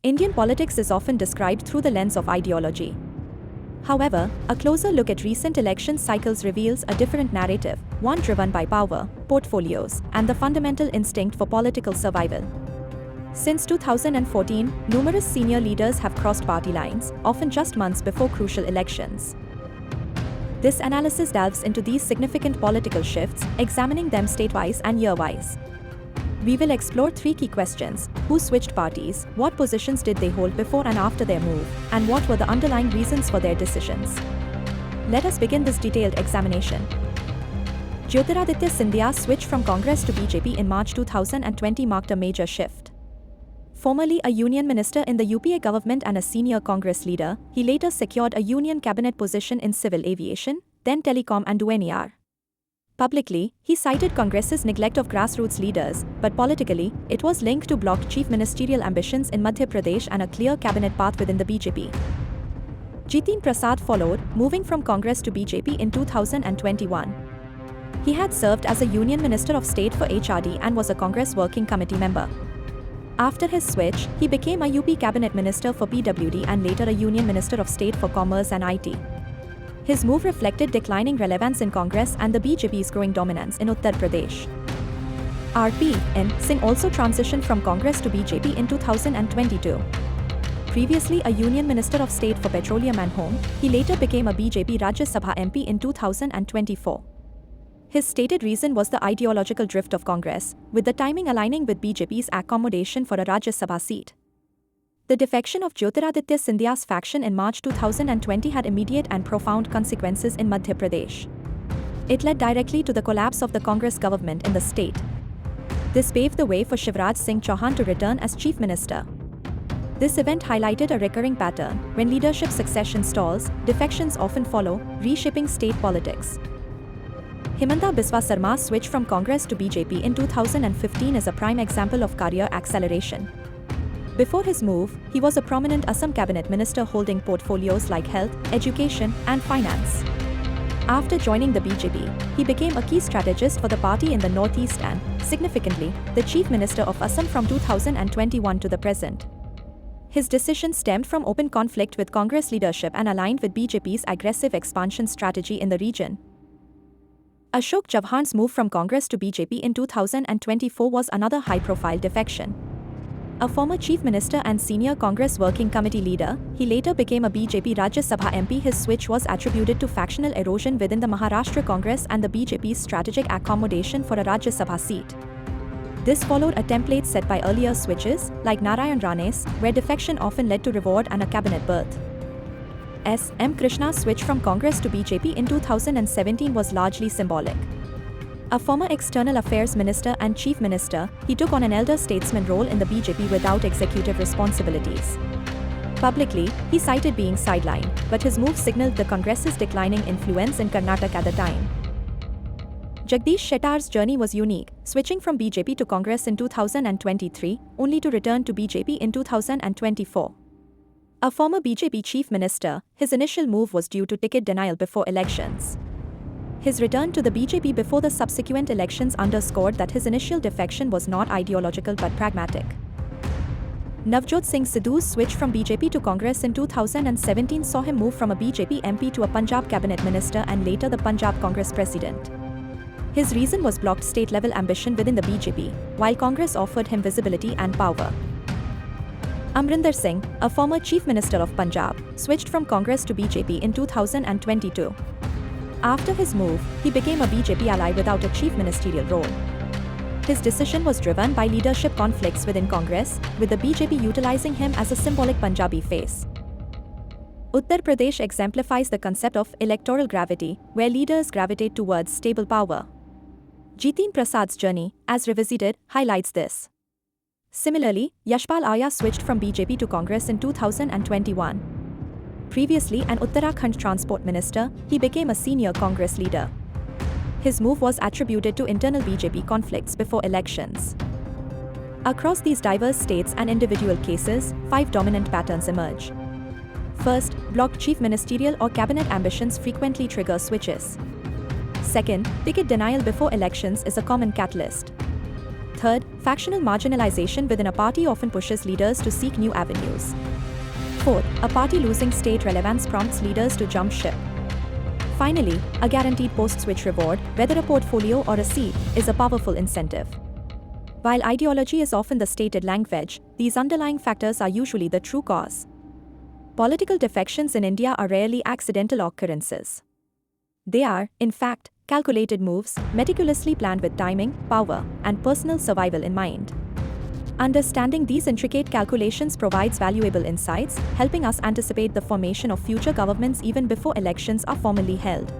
Indian politics is often described through the lens of ideology. However, a closer look at recent election cycles reveals a different narrative, one driven by power, portfolios, and the fundamental instinct for political survival. Since 2014, numerous senior leaders have crossed party lines, often just months before crucial elections. This analysis delves into these significant political shifts, examining them state-wise and year-wise. We will explore three key questions: who switched parties, what positions did they hold before and after their move, and what were the underlying reasons for their decisions. Let us begin this detailed examination. Jyotiraditya Scindia's switch from Congress to BJP in March 2020 marked a major shift. Formerly a union minister in the UPA government and a senior Congress leader, he later secured a union cabinet position in civil aviation, then telecom and UNER. Publicly, he cited Congress's neglect of grassroots leaders, but politically, it was linked to blocked chief ministerial ambitions in Madhya Pradesh and a clear cabinet path within the BJP. Jitin Prasad followed, moving from Congress to BJP in 2021. He had served as a Union Minister of State for HRD and was a Congress Working Committee member. After his switch, he became a UP Cabinet Minister for PWD and later a Union Minister of State for Commerce and IT. His move reflected declining relevance in Congress and the BJP's growing dominance in Uttar Pradesh. R.P.N. Singh also transitioned from Congress to BJP in 2022. Previously a Union Minister of State for Petroleum and Home, he later became a BJP Rajya Sabha MP in 2024. His stated reason was the ideological drift of Congress, with the timing aligning with BJP's accommodation for a Rajya Sabha seat. The defection of Jyotiraditya Scindia's faction in March 2020 had immediate and profound consequences in Madhya Pradesh. It led directly to the collapse of the Congress government in the state. This paved the way for Shivraj Singh Chauhan to return as chief minister. This event highlighted a recurring pattern: when leadership succession stalls, defections often follow, reshaping state politics. Himanta Biswa Sarma's switch from Congress to BJP in 2015 is a prime example of career acceleration. Before his move, he was a prominent Assam cabinet minister holding portfolios like health, education, and finance. After joining the BJP, he became a key strategist for the party in the northeast and, significantly, the chief minister of Assam from 2021 to the present. His decision stemmed from open conflict with Congress leadership and aligned with BJP's aggressive expansion strategy in the region. Ashok Chauhan's move from Congress to BJP in 2024 was another high-profile defection. A former chief minister and senior Congress Working Committee leader, he later became a BJP Rajya Sabha MP. His switch was attributed to factional erosion within the Maharashtra Congress and the BJP's strategic accommodation for a Rajya Sabha seat. This followed a template set by earlier switches, like Narayan Rane's, where defection often led to reward and a cabinet berth. S. M. Krishna's switch from Congress to BJP in 2017 was largely symbolic. A former external affairs minister and chief minister, he took on an elder statesman role in the BJP without executive responsibilities. Publicly, he cited being sidelined, but his move signaled the Congress's declining influence in Karnataka at the time. Jagdish Shettar's journey was unique, switching from BJP to Congress in 2023, only to return to BJP in 2024. A former BJP chief minister, his initial move was due to ticket denial before elections. His return to the BJP before the subsequent elections underscored that his initial defection was not ideological but pragmatic. Navjot Singh Sidhu's switch from BJP to Congress in 2017 saw him move from a BJP MP to a Punjab cabinet minister and later the Punjab Congress president. His reason was blocked state-level ambition within the BJP, while Congress offered him visibility and power. Amrinder Singh, a former chief minister of Punjab, switched from Congress to BJP in 2022. After his move, he became a BJP ally without a chief ministerial role. His decision was driven by leadership conflicts within Congress, with the BJP utilizing him as a symbolic Punjabi face. Uttar Pradesh exemplifies the concept of electoral gravity, where leaders gravitate towards stable power. Jitin Prasad's journey, as revisited, highlights this. Similarly, Yashpal Arya switched from BJP to Congress in 2021. Previously an Uttarakhand transport minister, he became a senior Congress leader. His move was attributed to internal BJP conflicts before elections. Across these diverse states and individual cases, 5 dominant patterns emerge. First, blocked chief ministerial or cabinet ambitions frequently trigger switches. Second, ticket denial before elections is a common catalyst. Third, factional marginalization within a party often pushes leaders to seek new avenues. Fourth, a party losing state relevance prompts leaders to jump ship. Finally, a guaranteed post-switch reward, whether a portfolio or a seat, is a powerful incentive. While ideology is often the stated language, these underlying factors are usually the true cause. Political defections in India are rarely accidental occurrences. They are, in fact, calculated moves, meticulously planned with timing, power, and personal survival in mind. Understanding these intricate calculations provides valuable insights, helping us anticipate the formation of future governments even before elections are formally held.